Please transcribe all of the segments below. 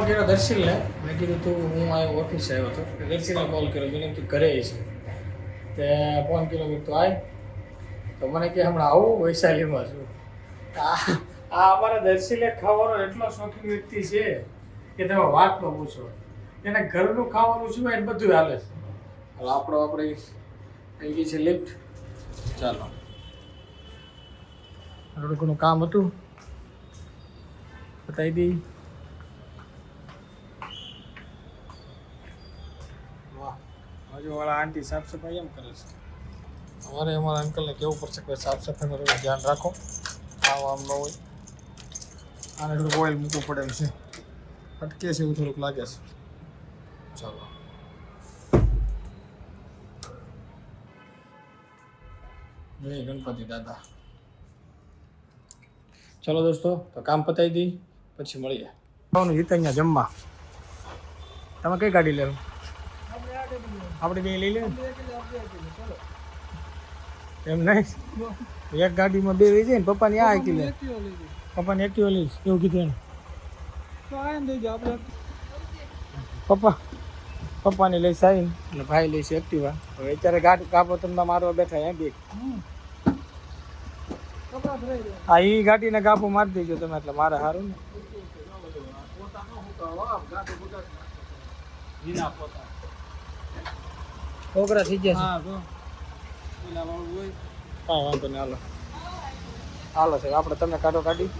કર્યો દર્શિલને, મેં કીધું તું હું આવ્યો ઓફિસે આવ્યો હતો. દર્શિલને કોલ કર્યો, મેં કીધું ઘરે છે તે ફોન કર્યો કે તું આય. તો મને કે હમણાં આવું વૈશાલીમાં છું. આ અમારા દર્શિલે ખાવાનો એટલો શોખીન વ્યક્તિ છે કે તમે વાત ન પૂછો. એને ઘરનું ખાવાનું શું એને બધું હાલે છે. હવે આપણે થઈ ગઈ છે લિફ્ટ. ચાલો થોડું ઘણું કામ હતું બતાવી દઈ. વાહ, બાજુવાળા આંટી સાફ સફાઈ એમ કરે છે. અમારે અમારા અંકલને કેવું પડશે કે સાફ સફાઈમાં થોડું ધ્યાન રાખો, આમ ન હોય. આને થોડુંક ઓઇલ મૂકવું પડે એમ છે, અટકે છે એવું થોડુંક લાગે છે. ચાલો જય ગણપતિ દાદા. ચલો દોસ્તો, તો કામ પતાવી દઈ પછી મળીએ. જીત અહીંયા જમવા. તમે કઈ ગાડી લેવો? આપણે બે લઈ લે એમ નહીં. એક ગાડીમાં બે લઈ જાય ને પપ્પાની આ આકી લે. પપ્પાને એક્ટિવા લઈશ એવું કીધું એને. પપ્પાને લઈશ આવીને અને ભાઈ લઈશ એક્ટિવા. હવે અત્યારે ગાડી કાપો તમને મારવા બેઠા એમ બે. હા, એ ગાડીને કાપો મારી દેજો તમે, એટલે મારે સારું ને. છોકરા થઈ ગયા છે. હા વાંધો નહીં, હાલો હાલો છે આપણે. તમે કાઢો ગાડી.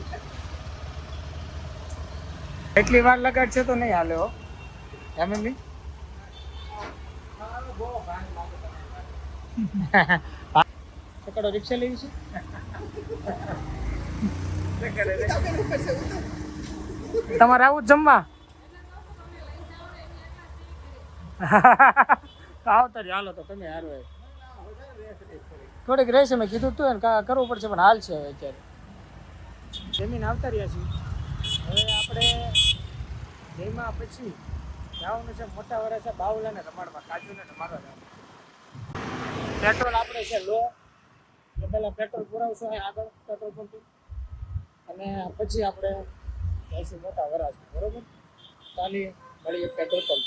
એટલી વાર લગાડશે તો નહીં હાલે હો. એમ એમ નહીં. રિક્ષા લેવી છે. તમારે આવું જ જમવા? આવતા જ હાલો. તો તમે હારો થોડીક રહેશે, મેં કીધું તું ને કરવું પડશે પણ હાલ છે. હવે અત્યારે જમીન આવતા રહ્યા છીએ. હવે આપણે જઈમાં પછી જવાનું છે મોટા વરાછા બાવલાને રમાડવા, કાજુને રમાડવા જવાનું. પેટ્રોલ આપણે છે લો, એટલે પહેલાં પેટ્રોલ પુરાવશું આગળ પેટ્રોલ પંપ, અને પછી આપણે જઈશું મોટા વરાછા. બરોબર, ચાલીએ મળીએ પેટ્રોલ પંપ.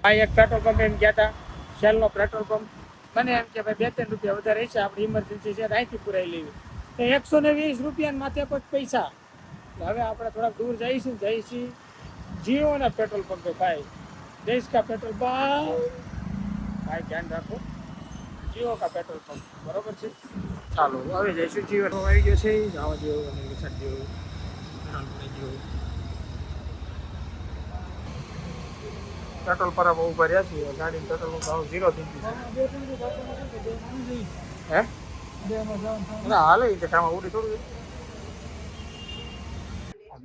આ એક પેટ્રોલ પંપ એમ ગયા હતા, શેલનો પેટ્રોલ પંપ. મને એમ કે ભાઈ 2-3 રૂપિયા વધારે છે, આપણી ઇમરજન્સી છે, અહીંથી પુરાઈ લેવી. તો 120 રૂપિયા માથે કોઈ પૈસા. હવે આપણે થોડાક દૂર જઈશું જીઓના પેટ્રોલ પંપે. ભાઈ દેશ કા પેટ્રોલ પંપ, ભાઈ ધ્યાન રાખો, જીઓ કા પેટ્રોલ પંપ. બરોબર છે, ચાલો હવે જઈશું જીઓ. આવી ગયો છે જવા જેવું અને વિશાળ જેવું પેટ્રોલ પર ઉભા રહ્યા છીએ. ગાડી પેટ્રોલ નો ભાવ 0 થઈ ગયું છે. હે ના હાલે કે કામ ઉડી થોડું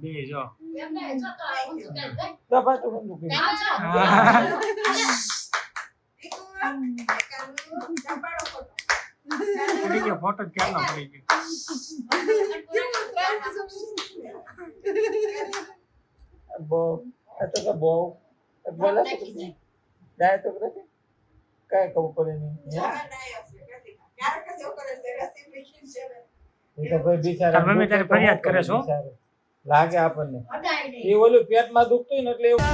બે જો ફોટો ક્યાં પડી ગયો બહુ બોલે જાય તો કઈ ખબર પડે નહીં. ફરિયાદ કરે છો લાગે આપણને. એ ઓલું પેટમાં દુખતું ને એટલે એવું